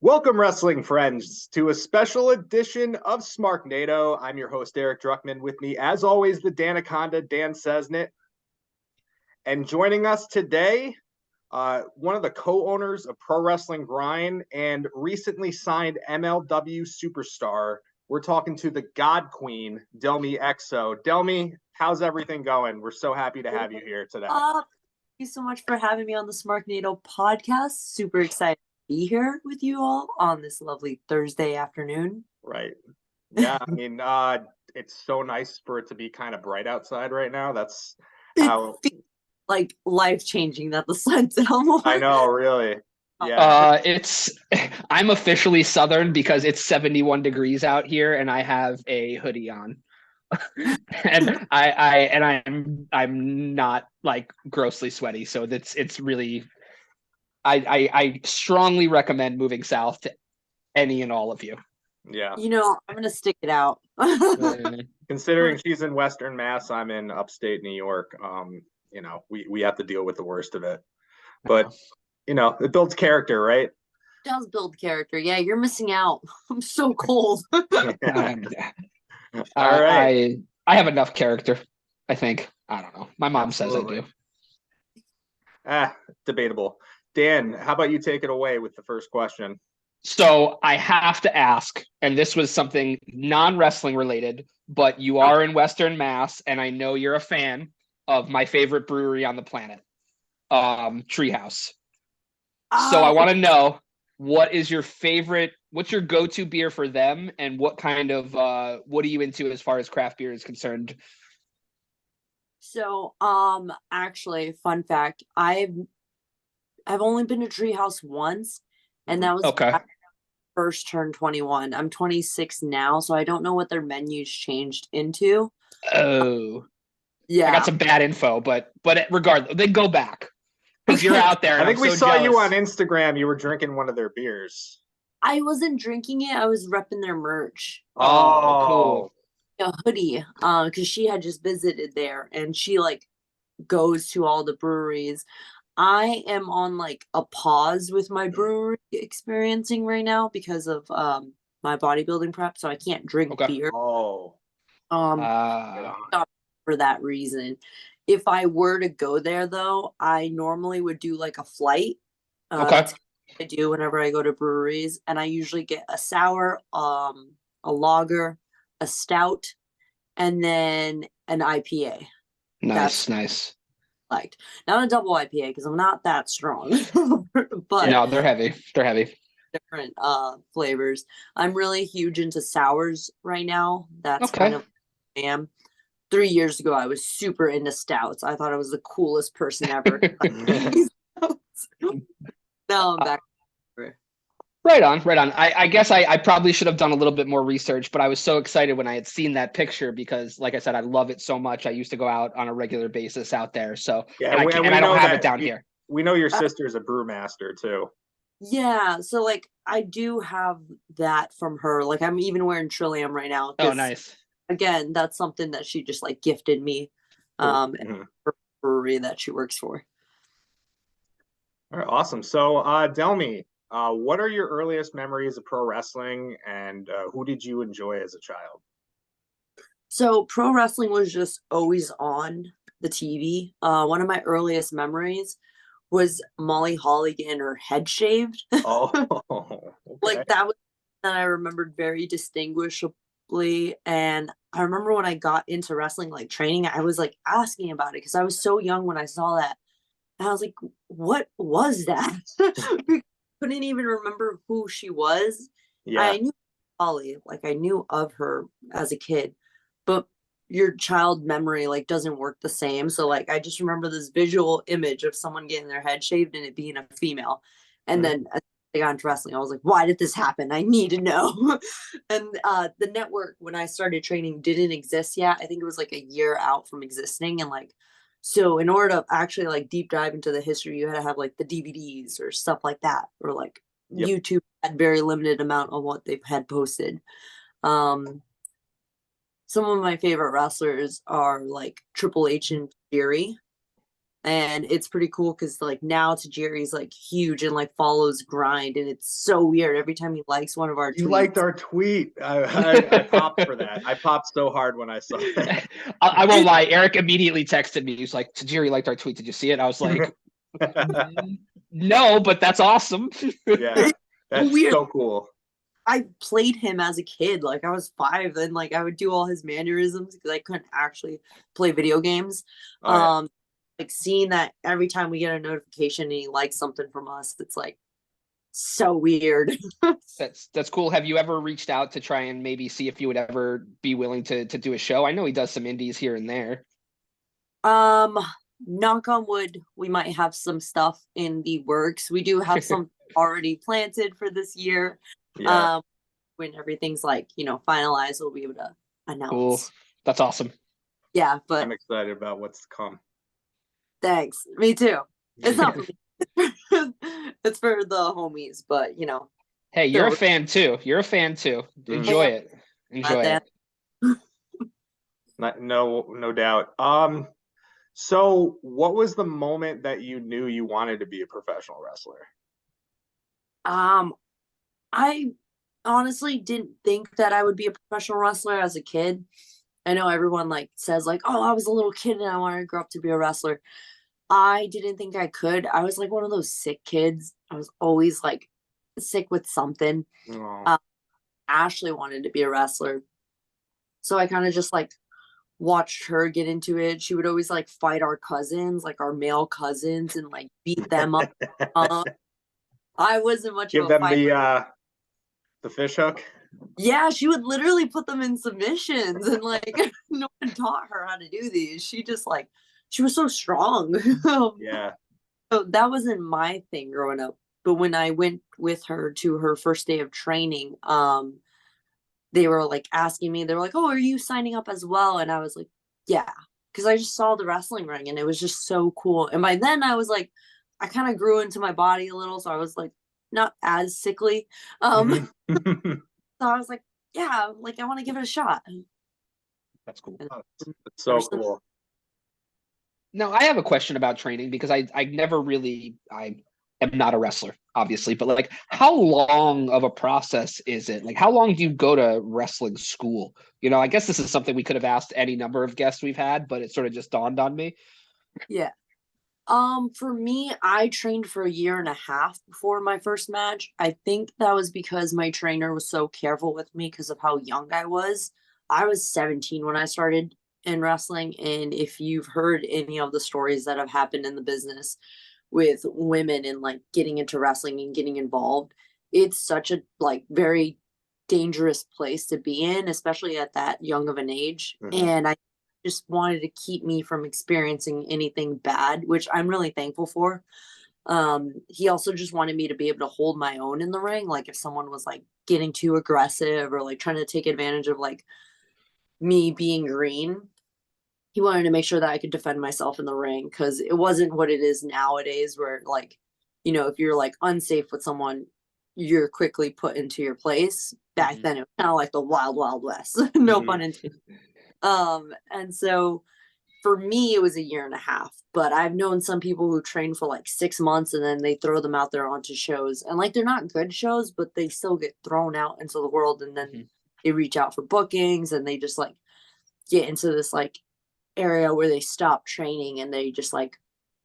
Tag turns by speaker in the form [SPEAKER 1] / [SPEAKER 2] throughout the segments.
[SPEAKER 1] Welcome, wrestling friends, to a special edition of Smarknado. I'm your host, Eric Druckman. With me, as always, the Danaconda, Dan Cesnit. And joining us today, one of the co-owners of Pro Wrestling Grind and recently signed MLW superstar. We're talking to the God Queen, Delmi Exo. Delmi, how's everything going? We're so happy to have you here today.
[SPEAKER 2] Thank you so much for having me on the Smarknado podcast. Super excited to be here with you all on this lovely Thursday afternoon.
[SPEAKER 1] Right. Yeah, I mean, it's so nice for it to be kind of bright outside right now. That's how...
[SPEAKER 2] It feels like life-changing that the sun's out more.
[SPEAKER 1] I know, really. Yeah.
[SPEAKER 3] I'm officially Southern because it's 71 degrees out here and I have a hoodie on. and I'm not like grossly sweaty, so it's really I strongly recommend moving south to any and all of you.
[SPEAKER 1] Yeah.
[SPEAKER 2] You know, I'm gonna stick it out.
[SPEAKER 1] Considering she's in Western Mass, I'm in upstate New York. You know, we have to deal with the worst of it. But you know, it builds character, right?
[SPEAKER 2] It does build character. Yeah, you're missing out. I'm so cold.
[SPEAKER 1] All right.
[SPEAKER 3] I have enough character, I think. I don't know. My mom says I do.
[SPEAKER 1] Debatable. Dan, how about you take it away with the first question?
[SPEAKER 3] So I have to ask, and this was something non-wrestling related, but you are in Western Mass, and I know you're a fan of my favorite brewery on the planet, Treehouse. So I want to know, what's your go-to beer for them, and what kind of what are you into as far as craft beer is concerned?
[SPEAKER 2] So actually, fun fact, I've only been to Treehouse once, and that was
[SPEAKER 3] okay.
[SPEAKER 2] When I first turned 21. I'm 26 now, so I don't know what their menus changed into.
[SPEAKER 3] Oh,
[SPEAKER 2] yeah,
[SPEAKER 3] I got some bad info, but regardless, they go back because you're out there.
[SPEAKER 1] I think we saw
[SPEAKER 3] jealous.
[SPEAKER 1] You on Instagram. You were drinking one of their beers.
[SPEAKER 2] I wasn't drinking it. I was repping their merch.
[SPEAKER 3] Oh, cool.
[SPEAKER 2] A hoodie, because she had just visited there, and she like goes to all the breweries. I am on like a pause with my brewery experiencing right now because of my bodybuilding prep, so I can't drink beer. For that reason. If I were to go there though, I normally would do like a flight. That's what I do whenever I go to breweries, and I usually get a sour, a lager, a stout, and then an IPA.
[SPEAKER 3] Nice.
[SPEAKER 2] Liked. Not a double IPA because I'm not that strong. But
[SPEAKER 3] no, they're heavy.
[SPEAKER 2] Different flavors. I'm really huge into sours right now. That's kind of what I am. 3 years ago, I was super into stouts. I thought I was the coolest person ever. Now I'm back.
[SPEAKER 3] Right on. I guess I probably should have done a little bit more research, but I was so excited when I had seen that picture because, like I said, I love it so much. I used to go out on a regular basis out there. So,
[SPEAKER 1] yeah,
[SPEAKER 3] and I don't have it down here.
[SPEAKER 1] We know your sister's a brewmaster too.
[SPEAKER 2] Yeah, so like I do have that from her. Like I'm even wearing Trillium right now.
[SPEAKER 3] Oh, nice.
[SPEAKER 2] Again, that's something that she just like gifted me. Her brewery that she works for.
[SPEAKER 1] All right, awesome. So, Delmi, what are your earliest memories of pro wrestling, and who did you enjoy as a child?
[SPEAKER 2] So pro wrestling was just always on the TV. One of my earliest memories was Molly Holly getting her head shaved.
[SPEAKER 1] Oh, okay.
[SPEAKER 2] Like that I remembered very distinguishably. And I remember when I got into wrestling, like training, I was like asking about it because I was so young when I saw that. And I was like, what was that? Couldn't even remember who she was.
[SPEAKER 1] Yeah.
[SPEAKER 2] I knew Holly, like I knew of her as a kid, but your child memory like doesn't work the same. So like I just remember this visual image of someone getting their head shaved and it being a female. And then as I got into wrestling, I was like, why did this happen? I need to know. And the network, when I started training, didn't exist yet. I think it was like a year out from existing. And like, so in order to actually like deep dive into the history, you had to have like the DVDs or stuff like that, or like YouTube had very limited amount of what they've had posted. Some of my favorite wrestlers are like Triple H and Fury. And it's pretty cool because like now Tajiri's like huge and like follows grind, and it's so weird every time he likes one of our
[SPEAKER 1] You
[SPEAKER 2] tweets.
[SPEAKER 1] liked our tweet. I popped for that. I popped so hard when I saw that.
[SPEAKER 3] I won't lie. Eric immediately texted me. He was like, Tajiri liked our tweet. Did you see it? I was like, no, but that's awesome.
[SPEAKER 1] Yeah, that's
[SPEAKER 2] Weird.
[SPEAKER 1] so cool.
[SPEAKER 2] I played him as a kid. Like I was 5, and like I would do all his mannerisms because I couldn't actually play video games.
[SPEAKER 1] Oh, yeah.
[SPEAKER 2] Like seeing that every time we get a notification and he likes something from us, it's like so weird.
[SPEAKER 3] That's cool. Have you ever reached out to try and maybe see if you would ever be willing to do a show? I know he does some indies here and there.
[SPEAKER 2] Knock on wood, we might have some stuff in the works. We do have some already planted for this year.
[SPEAKER 1] Yeah.
[SPEAKER 2] When everything's like, finalized, we'll be able to announce.
[SPEAKER 3] Cool. That's awesome.
[SPEAKER 2] Yeah, but
[SPEAKER 1] I'm excited about what's to come.
[SPEAKER 2] thanks. Me too. It's not for me. It's for the homies, but
[SPEAKER 3] Hey, you're a fan too. You're a fan too. Enjoy it. Enjoy it.
[SPEAKER 1] No doubt. So what was the moment that you knew you wanted to be a professional wrestler?
[SPEAKER 2] I honestly didn't think that I would be a professional wrestler as a kid. I know everyone like says like, oh, I was a little kid and I wanted to grow up to be a wrestler. I didn't think I could. I was like one of those sick kids. I was always like sick with something.
[SPEAKER 1] Oh.
[SPEAKER 2] Ashley wanted to be a wrestler. So I kind of just like watched her get into it. She would always like fight our cousins, like our male cousins, and like beat them up. I wasn't much
[SPEAKER 1] Give
[SPEAKER 2] of a
[SPEAKER 1] them
[SPEAKER 2] fighter.
[SPEAKER 1] the fish hook.
[SPEAKER 2] Yeah, she would literally put them in submissions, and like no one taught her how to do these. She just like she was so strong.
[SPEAKER 1] Yeah.
[SPEAKER 2] So that wasn't my thing growing up. But when I went with her to her first day of training, they were like asking me, they were like, oh, are you signing up as well? And I was like, yeah, because I just saw the wrestling ring and it was just so cool. And by then I was like, I kind of grew into my body a little, so I was like not as sickly. So I was like, yeah, like I want to give it a shot.
[SPEAKER 3] That's cool.
[SPEAKER 1] That's so cool.
[SPEAKER 3] Now, I have a question about training because I am not a wrestler, obviously, but like how long of a process is it? Like how long do you go to wrestling school? I guess this is something we could have asked any number of guests we've had, but it sort of just dawned on me.
[SPEAKER 2] Yeah. For me, I trained for 1.5 years before my first match. I think that was because my trainer was so careful with me because of how young I was. I was 17 when I started in wrestling, and if you've heard any of the stories that have happened in the business with women and like getting into wrestling and getting involved, it's such a like very dangerous place to be in, especially at that young of an age. And I just wanted to keep me from experiencing anything bad, which I'm really thankful for. He also just wanted me to be able to hold my own in the ring. Like if someone was like getting too aggressive or like trying to take advantage of like me being green, he wanted to make sure that I could defend myself in the ring, because it wasn't what it is nowadays where like, if you're like unsafe with someone, you're quickly put into your place. Back then it was kind of like the wild, wild west. No pun intended. And so for me, it was 1.5 years, but I've known some people who train for like 6 months and then they throw them out there onto shows, and like, they're not good shows, but they still get thrown out into the world. And then they reach out for bookings and they just like get into this like area where they stop training and they just like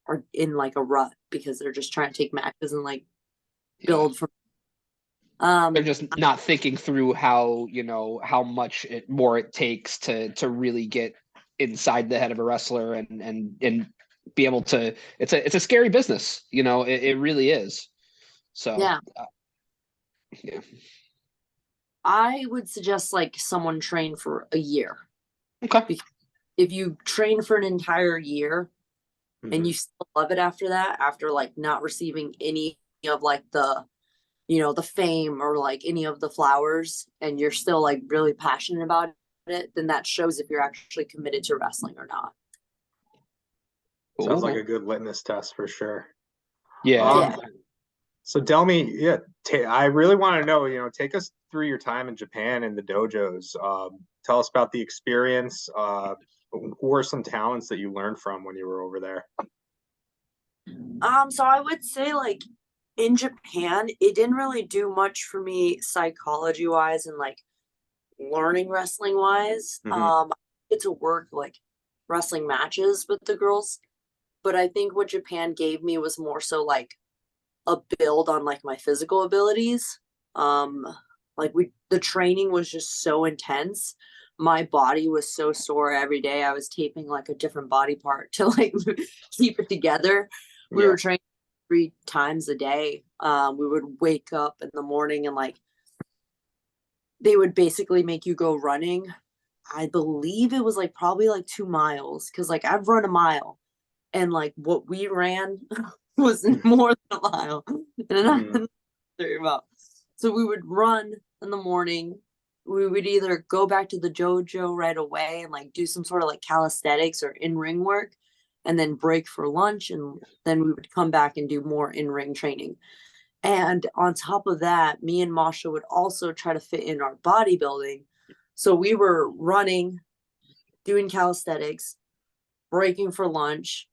[SPEAKER 2] are in like a rut because they're just trying to take matches and like build from.
[SPEAKER 3] They're just not thinking through how much more it takes to really get inside the head of a wrestler and be able to. It's a scary business, it really is. So
[SPEAKER 2] yeah.
[SPEAKER 3] Yeah.
[SPEAKER 2] I would suggest like someone train for 1 year.
[SPEAKER 3] Okay.
[SPEAKER 2] Because if you train for an entire year and you still love it after that, after like not receiving any of like the the fame or like any of the flowers, and you're still like really passionate about it, then that shows if you're actually committed to wrestling or not.
[SPEAKER 1] Sounds like a good litmus test for sure.
[SPEAKER 3] Yeah.
[SPEAKER 1] So Delmi, I really want to know, take us through your time in Japan and the dojos. Tell us about the experience. Who are some talents that you learned from when you were over there?
[SPEAKER 2] So I would say like in Japan, it didn't really do much for me psychology wise and like learning wrestling wise.
[SPEAKER 1] Hmm.
[SPEAKER 2] I get to work like wrestling matches with the girls, but I think what Japan gave me was more so like a build on like my physical abilities. Um, like the training was just so intense. My body was so sore every day. I was taping like a different body part to like keep it together. We
[SPEAKER 1] Yeah.
[SPEAKER 2] were training 3 times a day. We would wake up in the morning and like they would basically make you go running. I believe it was like probably like 2 miles because like I've run a mile and like what we ran was more than a mile. And
[SPEAKER 1] Hmm.
[SPEAKER 2] I'm about. So we would run in the morning. We would either go back to the dojo right away and like do some sort of like calisthenics or in ring work and then break for lunch. And then we would come back and do more in ring training. And on top of that, me and Masha would also try to fit in our bodybuilding. So we were running, doing calisthenics, breaking for lunch,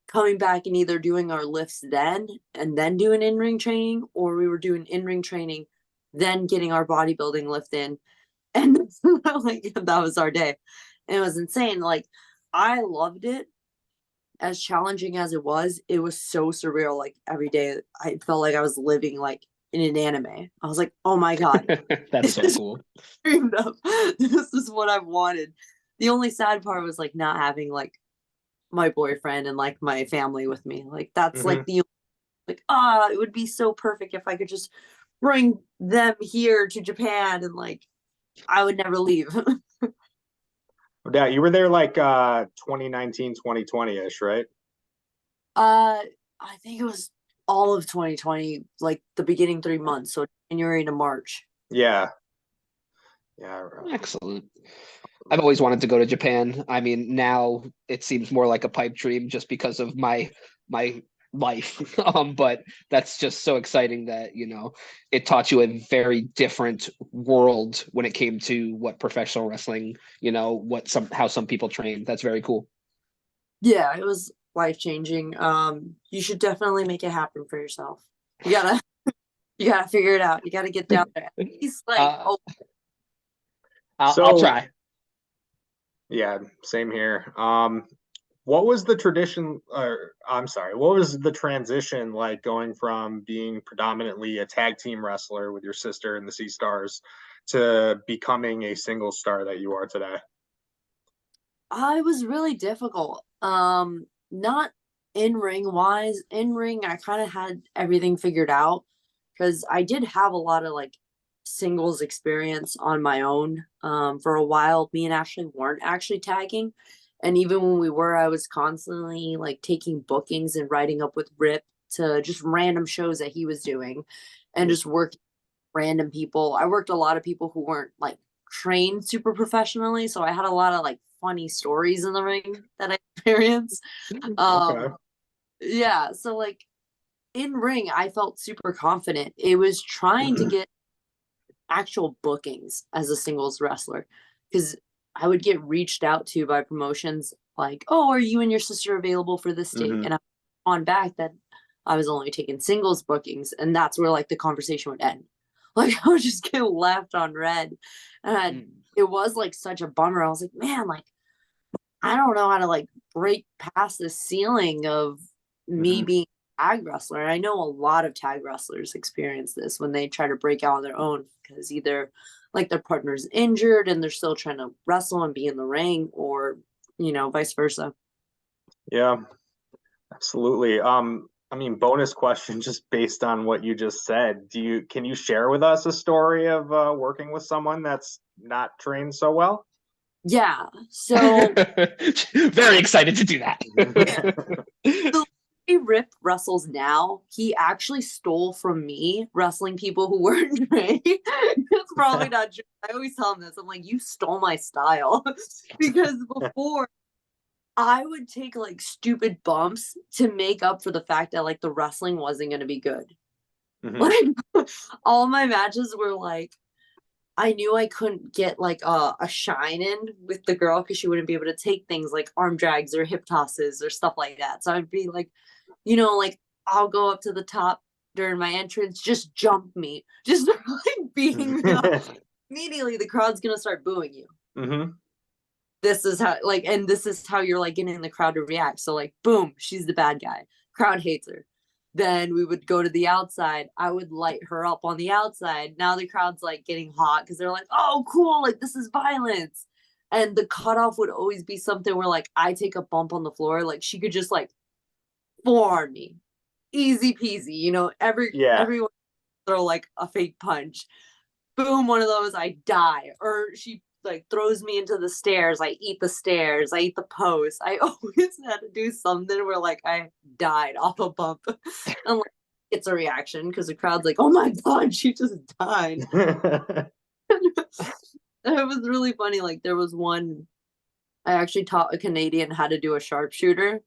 [SPEAKER 2] coming back and either doing our lifts then and then doing in-ring training, or we were doing in-ring training, then getting our bodybuilding lift in. And like that was our day. And it was insane. Like I loved it. As challenging as it was so surreal. Like every day I felt like I was living like in an anime. I was like, oh my God,
[SPEAKER 3] That's
[SPEAKER 2] this
[SPEAKER 3] so
[SPEAKER 2] is
[SPEAKER 3] cool.
[SPEAKER 2] dreamed of. This is what I've wanted. The only sad part was like not having like my boyfriend and like my family with me. Like that's
[SPEAKER 1] Hmm.
[SPEAKER 2] like the like it would be so perfect if I could just bring them here to Japan and like I would never leave.
[SPEAKER 1] Yeah, you were there like 2019, 2020-ish, right?
[SPEAKER 2] I think it was all of 2020, like the beginning 3 months, so January to March.
[SPEAKER 1] Yeah. Yeah.
[SPEAKER 3] Excellent. I've always wanted to go to Japan. I mean, now it seems more like a pipe dream just because of my life. But that's just so exciting that, it taught you a very different world when it came to what professional wrestling, how some people train. That's very cool.
[SPEAKER 2] Yeah, it was life changing. You should definitely make it happen for yourself. You gotta you gotta figure it out. You gotta get down there. He's like,
[SPEAKER 3] Uh,
[SPEAKER 2] oh
[SPEAKER 3] I'll
[SPEAKER 1] So
[SPEAKER 3] try.
[SPEAKER 1] yeah, same here. What was the tradition, or I'm sorry, what was the transition like going from being predominantly a tag team wrestler with your sister and the Sea Stars to becoming a single star that you are today?
[SPEAKER 2] I was really difficult. Not in ring wise. In ring, I kind of had everything figured out because I did have a lot of like singles experience on my own. For a while, me and Ashley weren't actually tagging. And even when we were, I was constantly like taking bookings and writing up with Rip to just random shows that he was doing and just working random people. I worked a lot of people who weren't like trained super professionally, so I had a lot of like funny stories in the ring that I experienced.
[SPEAKER 1] Okay.
[SPEAKER 2] Yeah, so like in ring, I felt super confident. It was trying to get actual bookings as a singles wrestler because I would get reached out to by promotions like, "Oh, are you and your sister available for this date?"
[SPEAKER 1] Hmm.
[SPEAKER 2] And I on back that I was only taking singles bookings, and that's where like the conversation would end. Like I would just get left on red, and
[SPEAKER 3] Mm.
[SPEAKER 2] it was like such a bummer. I was like, man, like I don't know how to like break past the ceiling of me
[SPEAKER 1] Hmm.
[SPEAKER 2] being a tag wrestler. And I know a lot of tag wrestlers experience this when they try to break out on their own because either like their partner's injured and they're still trying to wrestle and be in the ring, or vice versa.
[SPEAKER 1] Yeah, absolutely. I mean, bonus question, just based on what you just said. Can you share with us a story of working with someone that's not trained so well?
[SPEAKER 2] Yeah. So
[SPEAKER 3] Very excited to do that.
[SPEAKER 2] the way Rip wrestles now, he actually stole from me wrestling people who weren't trained. It's probably not true. I always tell him this. I'm like, you stole my style. Because before I would take like stupid bumps to make up for the fact that like the wrestling wasn't going to be good.
[SPEAKER 1] Hmm.
[SPEAKER 2] Like all my matches were like I knew I couldn't get like a shine in with the girl because she wouldn't be able to take things like arm drags or hip tosses or stuff like that. So I'd be like like I'll go up to the top during my entrance, just jump me, just like beating me up. Immediately the crowd's gonna start booing you.
[SPEAKER 1] Mm-hmm.
[SPEAKER 2] This is how and this is how you're like getting the crowd to react. So like boom, she's the bad guy. Crowd hates her. Then we would go to the outside. I would light her up on the outside. Now the crowd's like getting hot because they're like, oh, cool, like this is violence. And the cutoff would always be something where like I take a bump on the floor, like she could just like forearm me. Easy peasy, everyone throw like a fake punch. Boom, one of those, I die. Or she like throws me into the stairs. I eat the stairs. I eat the post. I always had to do something where like I died off a bump. And like it's a reaction because the crowd's like, oh my god, she just died. It was really funny. Like there was one, I actually taught a Canadian how to do a sharpshooter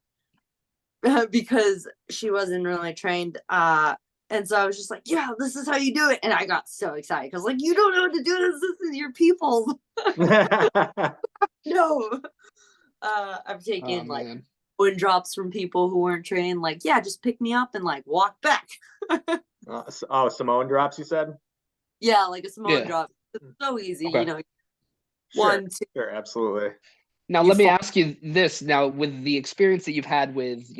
[SPEAKER 2] because she wasn't really trained. And so I was just like, yeah, this is how you do it. And I got so excited because like, you don't know how to do this. This is your people. No. I've taken like wind drops from people who weren't trained. Like, yeah, just pick me up and like walk back.
[SPEAKER 1] Samoan drops, you said?
[SPEAKER 2] Yeah, like a Samoan drop. It's so easy,
[SPEAKER 1] One, two. Sure, absolutely.
[SPEAKER 3] Now, let me ask you this. Now, with the experience that you've had with,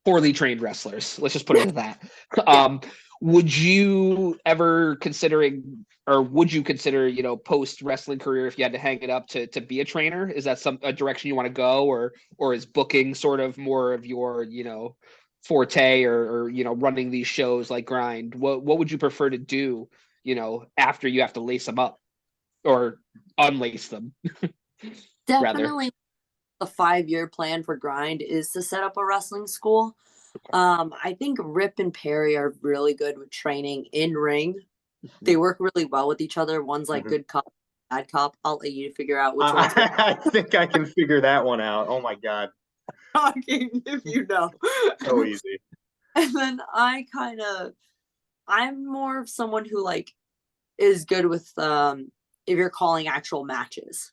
[SPEAKER 3] poorly trained wrestlers, let's just put it at that. Would you ever would you consider, post wrestling career, if you had to hang it up to be a trainer? Is that a direction you want to go, or is booking sort of more of your, forte, or running these shows like Grind? What would you prefer to do, after you have to lace them up or unlace them?
[SPEAKER 2] Definitely a 5-year plan for Grind is to set up a wrestling school. I think Rip and Perry are really good with training in ring. They work really well with each other. One's like good cop, bad cop. I'll let you figure out which one's good.
[SPEAKER 1] I think I can figure that one out. Oh my god.
[SPEAKER 2] Talking, if you know.
[SPEAKER 1] So easy.
[SPEAKER 2] And then I'm more of someone who like is good with if you're calling actual matches.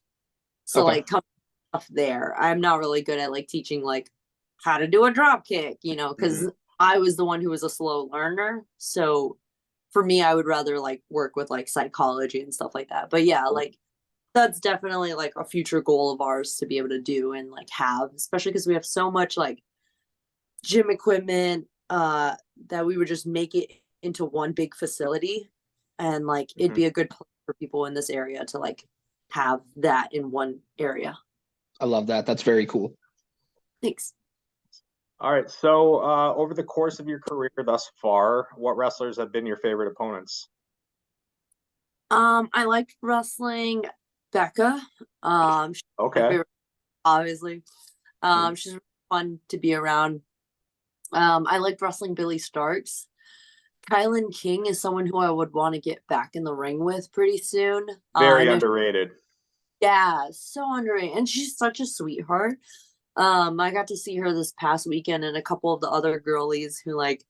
[SPEAKER 2] So like come stuff there. I'm not really good at like teaching like how to do a drop kick, because I was the one who was a slow learner. So for me, I would rather like work with like psychology and stuff like that. But yeah, like that's definitely like a future goal of ours to be able to do and like have, especially because we have so much like gym equipment that we would just make it into one big facility, and like it'd be a good place for people in this area to like have that in one area.
[SPEAKER 3] I love that. That's very cool.
[SPEAKER 2] Thanks.
[SPEAKER 1] All right. So over the course of your career thus far, what wrestlers have been your favorite opponents?
[SPEAKER 2] I liked wrestling Becca.
[SPEAKER 1] Okay.
[SPEAKER 2] Obviously. She's really fun to be around. I liked wrestling Billy Starks. Kylan King is someone who I would want to get back in the ring with pretty soon.
[SPEAKER 1] Very underrated.
[SPEAKER 2] Yeah, so underrated. And she's such a sweetheart. I got to see her this past weekend, and a couple of the other girlies who like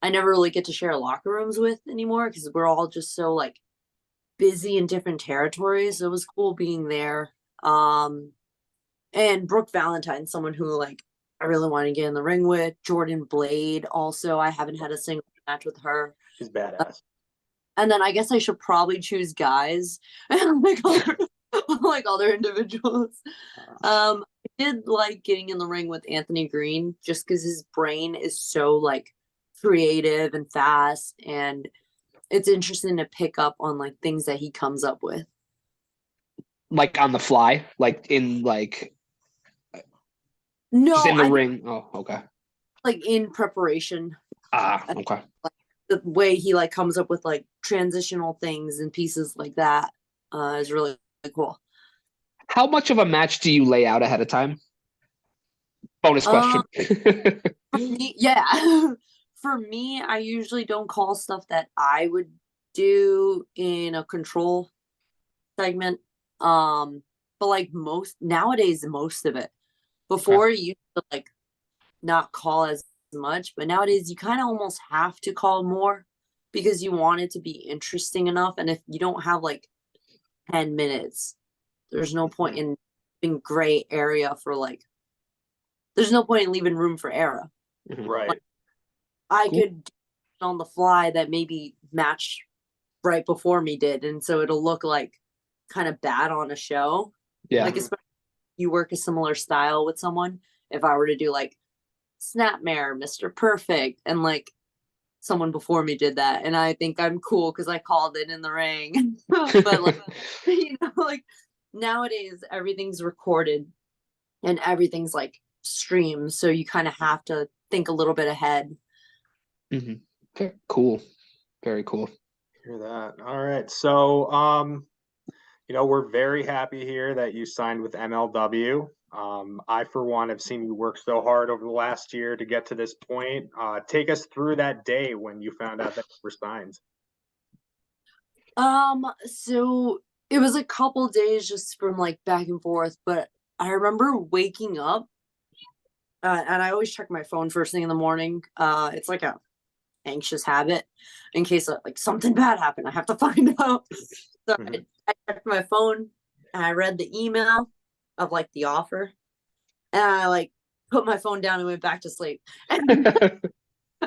[SPEAKER 2] I never really get to share locker rooms with anymore because we're all just so like busy in different territories. It was cool being there. And Brooke Valentine, someone who like I really want to get in the ring with. Jordan Blade, also, I haven't had a single match with her.
[SPEAKER 1] She's badass.
[SPEAKER 2] And then I guess I should probably choose guys like other individuals. I did like getting in the ring with Anthony Green just because his brain is so like creative and fast, and it's interesting to pick up on like things that he comes up with.
[SPEAKER 3] Like on the fly, like in like
[SPEAKER 2] no,
[SPEAKER 3] just in the ring. Oh, okay.
[SPEAKER 2] Like in preparation.
[SPEAKER 3] Okay.
[SPEAKER 2] Like, the way he like comes up with like transitional things and pieces like that is really, really cool.
[SPEAKER 3] How much of a match do you lay out ahead of time? Bonus question.
[SPEAKER 2] For me, yeah. For me, I usually don't call stuff that I would do in a control segment. But like most of it. Before you used to like not call as much, but nowadays you kind of almost have to call more because you want it to be interesting enough. And if you don't have like 10 minutes, there's no point in gray area for like there's no point in leaving room for error.
[SPEAKER 1] Right.
[SPEAKER 2] Like, I
[SPEAKER 3] Cool.
[SPEAKER 2] could do on the fly that maybe match right before me did, and so it'll look like kind of bad on a show.
[SPEAKER 3] Yeah.
[SPEAKER 2] Like, especially if you work a similar style with someone. If I were to do like Snapmare, Mr. Perfect, and like someone before me did that, and I think I'm cool because I called it in the ring. But like, like nowadays everything's recorded and everything's like streamed, so you kind of have to think a little bit ahead.
[SPEAKER 3] Okay, cool. Very cool.
[SPEAKER 1] Hear that. All right. So, we're very happy here that you signed with MLW. I, for one, have seen you work so hard over the last year to get to this point. Take us through that day when you found out that you were signed.
[SPEAKER 2] So it was a couple days just from like back and forth, but I remember waking up, and I always check my phone first thing in the morning. It's like a anxious habit in case like something bad happened. I have to find out. So I checked my phone and I read the email of like the offer, and I like put my phone down and went back to sleep. And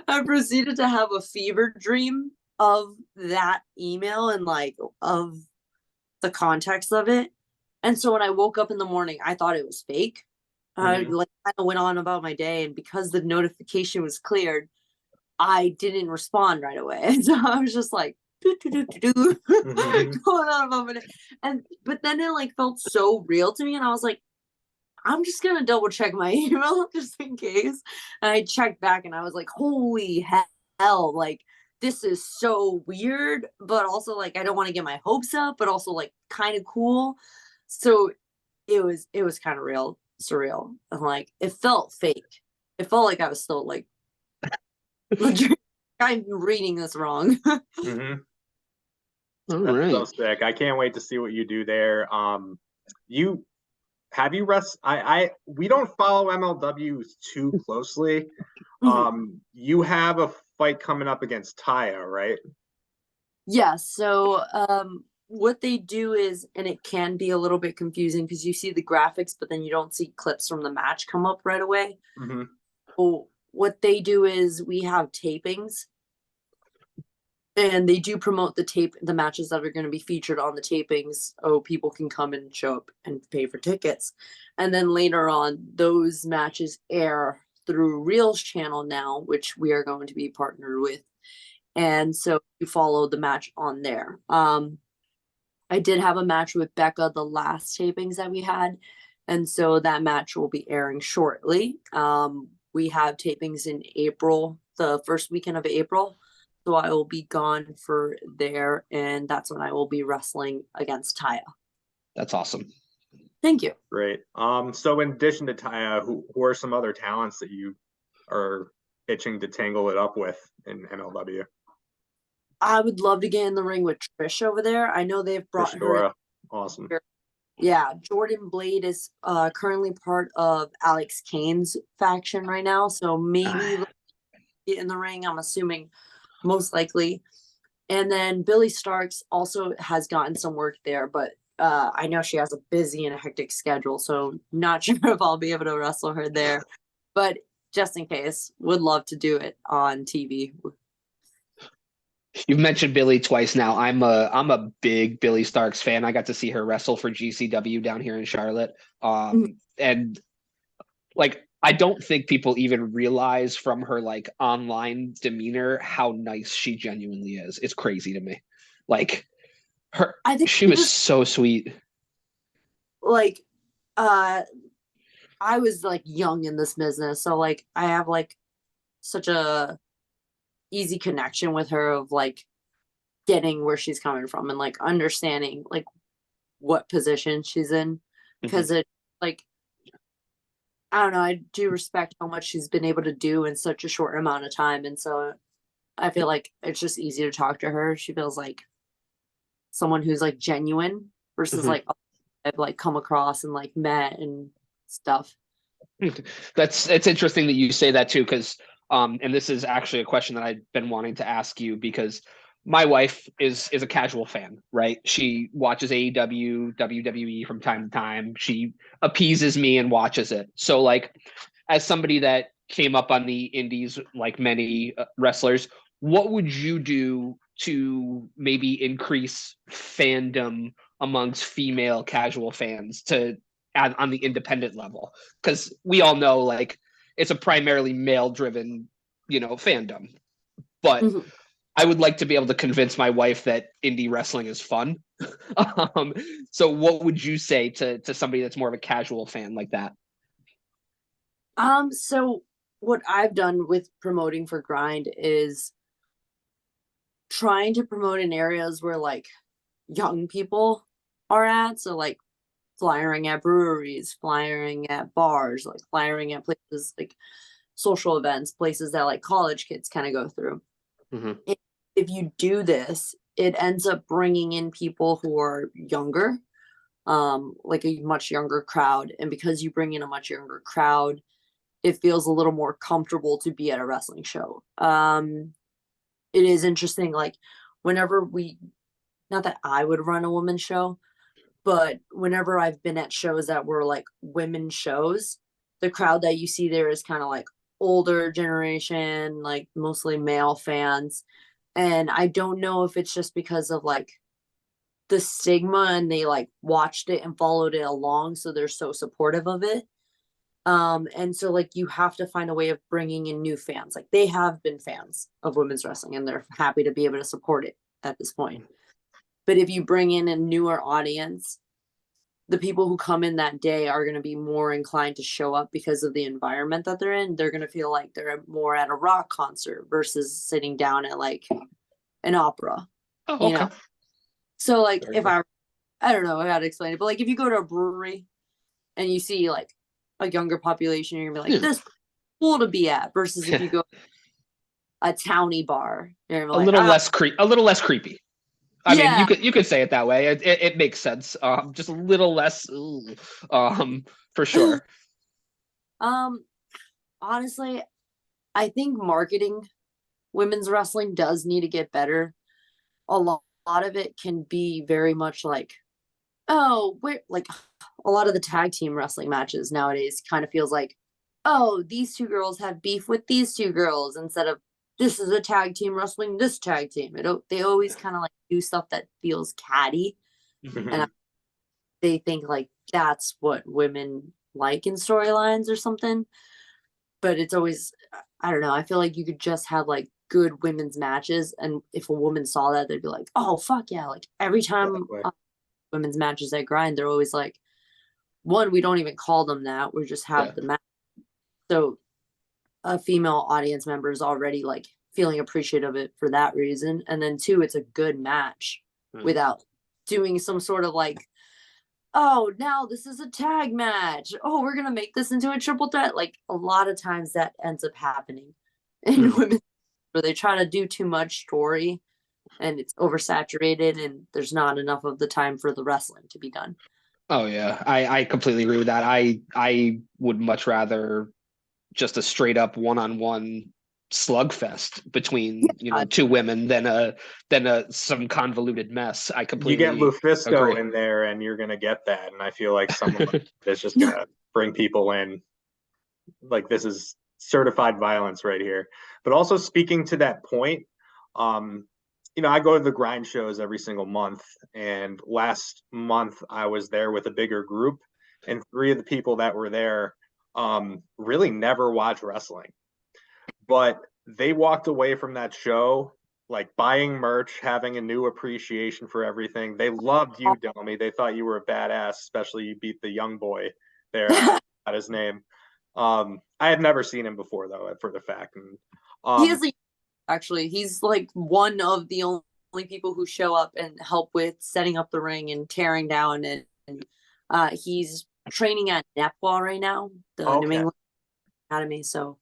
[SPEAKER 2] I proceeded to have a fever dream of that email and like of the context of it. And so when I woke up in the morning, I thought it was fake. I like kind of went on about my day, and because the notification was cleared, I didn't respond right away. And so I was just like going on about my day. But then it like felt so real to me, and I was like, I'm just gonna double check my email just in case. And I checked back and I was like, holy hell, like this is so weird, but also like I don't want to get my hopes up, but also like kind of cool. So it was kind of real surreal. And like it felt fake. It felt like I was still like I'm reading this wrong.
[SPEAKER 1] Mm-hmm.
[SPEAKER 3] All
[SPEAKER 1] That's
[SPEAKER 3] right.
[SPEAKER 1] so sick. I can't wait to see what you do there. You have you we don't follow MLW too closely. You have a fight coming up against Taya, right?
[SPEAKER 2] Yeah, so what they do is, and it can be a little bit confusing because you see the graphics, but then you don't see clips from the match come up right away. So what they do is we have tapings, and they do promote the matches that are going to be featured on the tapings. Oh, people can come and show up and pay for tickets. And then later on, those matches air through Reel's channel now, which we are going to be partnered with. And so you follow the match on there. I did have a match with Becca the last tapings that we had, and so that match will be airing shortly. We have tapings in April, the first weekend of April, so I will be gone for there, and that's when I will be wrestling against Taya.
[SPEAKER 3] That's awesome.
[SPEAKER 2] Thank you.
[SPEAKER 1] Great. So in addition to Taya, who are some other talents that you are itching to tangle it up with in MLW?
[SPEAKER 2] I would love to get in the ring with Trish over there. I know they've brought her in.
[SPEAKER 1] Awesome.
[SPEAKER 2] Yeah, Jordan Blade is currently part of Alex Kane's faction right now, so maybe get in the ring. I'm assuming most likely. And then Billy Starks also has gotten some work there, but I know she has a busy and a hectic schedule, so not sure if I'll be able to wrestle her there. But just in case, would love to do it on TV.
[SPEAKER 3] You've mentioned Billy twice now. I'm a big Billy Starks fan. I got to see her wrestle for GCW down here in Charlotte. And like I don't think people even realize from her like online demeanor how nice she genuinely is. It's crazy to me. Like she was so sweet.
[SPEAKER 2] Like I was like young in this business, so like I have like such a easy connection with her of like getting where she's coming from and like understanding like what position she's in, because it like I don't know, I do respect how much she's been able to do in such a short amount of time, and so I feel like it's just easy to talk to her. She feels like someone who's like genuine versus like I've like come across and like met and stuff.
[SPEAKER 3] It's interesting that you say that too, because and this is actually a question that I've been wanting to ask you, because my wife is a casual fan, right? She watches AEW, WWE from time to time. She appeases me and watches it. So like as somebody that came up on the indies like many wrestlers, what would you do to maybe increase fandom amongst female casual fans to on the independent level? Because we all know like it's a primarily male driven, fandom. But
[SPEAKER 2] Mhm.
[SPEAKER 3] I would like to be able to convince my wife that indie wrestling is fun. So what would you say to somebody that's more of a casual fan like that?
[SPEAKER 2] So what I've done with promoting for Grind is trying to promote in areas where like young people are at. So like flyering at breweries, flyering at bars, like flyering at places like social events, places that like college kids kind of go through.
[SPEAKER 3] Mm-hmm.
[SPEAKER 2] If you do this, it ends up bringing in people who are younger, like a much younger crowd. And because you bring in a much younger crowd, it feels a little more comfortable to be at a wrestling show. It is interesting, like whenever not that I would run a women's show, but whenever I've been at shows that were like women's shows, the crowd that you see there is kind of like older generation, like mostly male fans. And I don't know if it's just because of like the stigma and they like watched it and followed it along, so they're so supportive of it. And so like you have to find a way of bringing in new fans. Like they have been fans of women's wrestling and they're happy to be able to support it at this point. But if you bring in a newer audience, the people who come in that day are going to be more inclined to show up because of the environment that they're in. They're going to feel like they're more at a rock concert versus sitting down at like an opera.
[SPEAKER 3] Oh, okay.
[SPEAKER 2] So like if I don't know how to explain it, but like if you go to a brewery and you see like a younger population, you're gonna be like, this is cool to be at, versus if you go a towny bar, you're gonna be
[SPEAKER 3] a
[SPEAKER 2] like,
[SPEAKER 3] little less creepy. I mean,
[SPEAKER 2] yeah.
[SPEAKER 3] you could say it that way. It makes sense. Just a little less, for sure.
[SPEAKER 2] Honestly, I think marketing women's wrestling does need to get better. A lot of it can be very much like, oh, we're like a lot of the tag team wrestling matches nowadays kind of feels like, oh, these two girls have beef with these two girls instead of this is a tag team wrestling this tag team. They always kind of like do stuff that feels catty, and they think like that's what women like in storylines or something. But it's always, I don't know. I feel like you could just have like good women's matches, and if a woman saw that, they'd be like, oh fuck yeah! Like every time women's matches at Grind, they're always like, one, we don't even call them that. We just have the match. So a female audience member is already like feeling appreciative of it for that reason. And then two, it's a good match without doing some sort of like, oh, now this is a tag match. Oh, we're going to make this into a triple threat. Like a lot of times that ends up happening in women where they try to do too much story and it's oversaturated and there's not enough of the time for the wrestling to be done.
[SPEAKER 3] Oh yeah, I completely agree with that. I would much rather just a straight up one-on-one slugfest between two women than some convoluted mess. I completely
[SPEAKER 1] you get Lufisto
[SPEAKER 3] agree.
[SPEAKER 1] in there and you're gonna get that, and I feel like someone that's just gonna bring people in. Like this is certified violence right here. But also speaking to that point, I go to the Grind shows every single month, and last month I was there with a bigger group, and three of the people that were there really never watch wrestling, but they walked away from that show like buying merch, having a new appreciation for everything. They loved you, Delmi. They thought you were a badass, especially you beat the young boy there. At his name. I had never seen him before though, for the fact. And
[SPEAKER 2] he is actually he's like one of the only people who show up and help with setting up the ring and tearing down, and he's training at Nepal right now, the New England Academy. So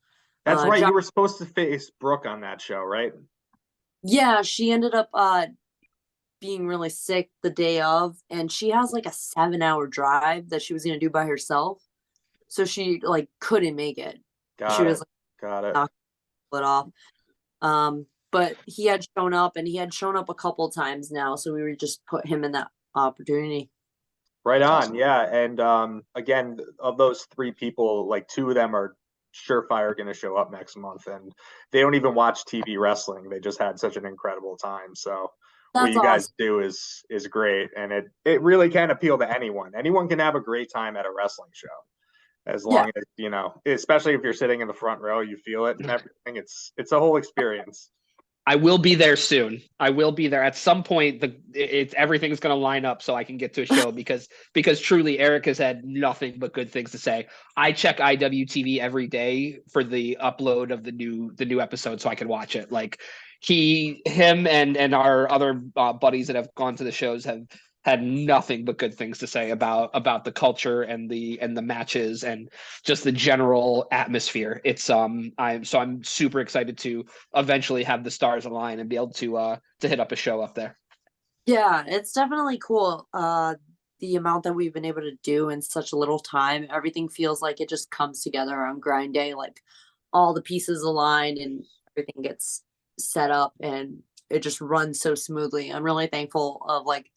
[SPEAKER 1] that's right. You were supposed to face Brooke on that show, right?
[SPEAKER 2] Yeah, she ended up being really sick the day of, and she has like a 7-hour drive that she was gonna do by herself. So she like couldn't make it. Got it. Off. But he had shown up, and he had shown up a couple times now, so we would just put him in that opportunity.
[SPEAKER 1] Right on, yeah. And again, of those three people, like two of them are surefire going to show up next month, and they don't even watch TV wrestling. They just had such an incredible time. So what you guys do is great, and it really can appeal to anyone. Anyone can have a great time at a wrestling show, as long as, you know, especially if you're sitting in the front row, you feel it and everything. It's a whole experience.
[SPEAKER 3] I will be there soon. I will be there at some point. Everything's going to line up so I can get to a show because truly Eric has had nothing but good things to say. I check IWTV every day for the upload of the new episode so I can watch it. Like him and our other buddies that have gone to the shows have had nothing but good things to say about the culture and the matches and just the general atmosphere. It's I'm super excited to eventually have the stars align and be able to hit up a show up there.
[SPEAKER 2] Yeah, it's definitely cool. The amount that we've been able to do in such a little time, everything feels like it just comes together on grind day. Like all the pieces align and everything gets set up and it just runs so smoothly. I'm really thankful of like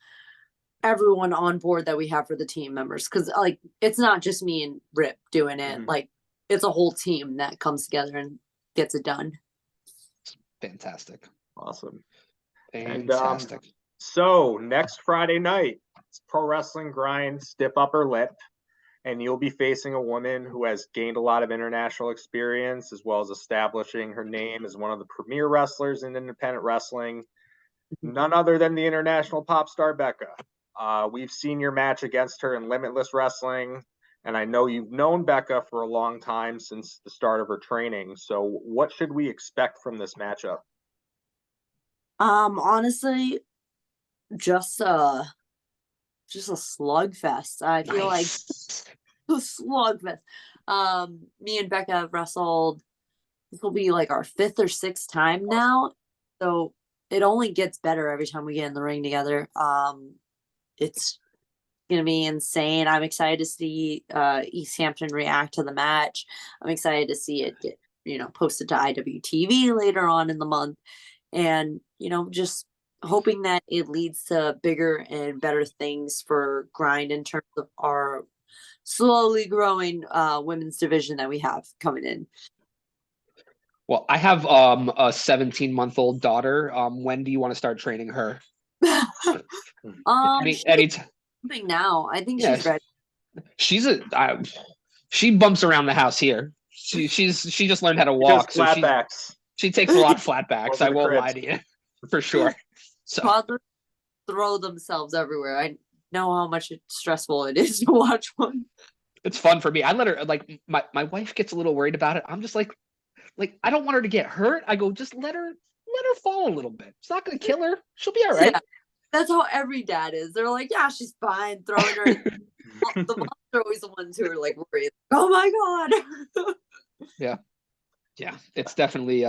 [SPEAKER 2] everyone on board that we have for the team members, because like it's not just me and Rip doing it.
[SPEAKER 1] Mm-hmm.
[SPEAKER 2] Like it's a whole team that comes together and gets it done.
[SPEAKER 3] Fantastic.
[SPEAKER 1] Awesome.
[SPEAKER 3] Fantastic.
[SPEAKER 1] And, so next Friday night, it's Pro Wrestling Grind Stiff Upper Lip, and you'll be facing a woman who has gained a lot of international experience, as well as establishing her name as one of the premier wrestlers in independent wrestling. None other than the international pop star Becca. We've seen your match against her in Limitless Wrestling, and I know you've known Becca for a long time, since the start of her training. So what should we expect from this matchup?
[SPEAKER 2] Honestly, just a slugfest. I feel like a slugfest. Me and Becca have wrestled. This will be like our 5th or 6th time now, so it only gets better every time we get in the ring together. It's gonna be insane. I'm excited to see East Hampton react to the match. I'm excited to see it get, posted to IWTV later on in the month, and just hoping that it leads to bigger and better things for Grind in terms of our slowly growing women's division that we have coming in.
[SPEAKER 3] Well, I have a 17-month-old daughter. When do you want to start training her? Anytime
[SPEAKER 2] now. I think she's ready.
[SPEAKER 3] She bumps around the house here. She just learned how to walk.
[SPEAKER 1] So
[SPEAKER 3] she takes a lot of flatbacks. I won't lie to you, for sure. So
[SPEAKER 2] toddlers throw themselves everywhere. I know how much stressful it is to watch one.
[SPEAKER 3] It's fun for me. I let her, like, my wife gets a little worried about it. I'm just like I don't want her to get hurt. I go, just let her fall a little bit. It's not going to kill her. She'll be all right.
[SPEAKER 2] Yeah, that's how every dad is. They're like, yeah, she's fine. Throwing her. The moms are always the ones who are like worried. Oh my God.
[SPEAKER 3] Yeah. It's definitely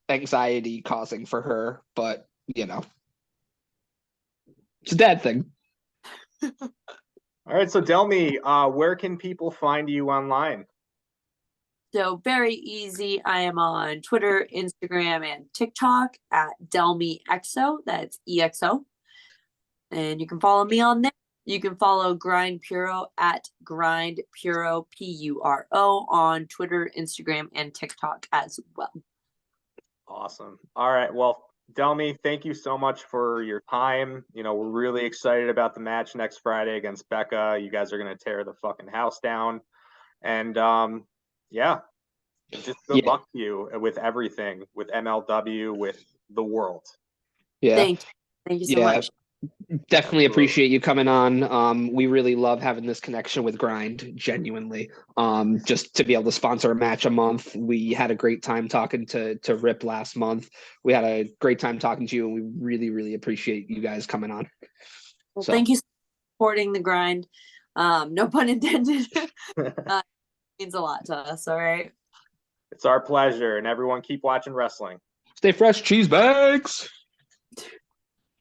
[SPEAKER 3] anxiety causing for her, but it's a dad thing.
[SPEAKER 1] All right. So Delmi, where can people find you online?
[SPEAKER 2] So very easy. I am on Twitter, Instagram, and TikTok at Delmi Exo. That's EXO. And you can follow me on there. You can follow Grind Puro at Grind Puro, Puro, on Twitter, Instagram, and TikTok as well.
[SPEAKER 1] Awesome. All right. Well, Delmi, thank you so much for your time. We're really excited about the match next Friday against Becca. You guys are going to tear the fucking house down. And yeah, just good luck to you with everything, with MLW, with the world.
[SPEAKER 3] Yeah.
[SPEAKER 2] Thank you so much.
[SPEAKER 3] Definitely appreciate you coming on. We really love having this connection with Grind, genuinely. Just to be able to sponsor a match a month. We had a great time talking to Rip last month. We had a great time talking to you, and we really, really appreciate you guys coming on.
[SPEAKER 2] Well, thank you for supporting the Grind. No pun intended. It means a lot to us, all right?
[SPEAKER 1] It's our pleasure, and everyone keep watching wrestling.
[SPEAKER 3] Stay fresh, cheese bags.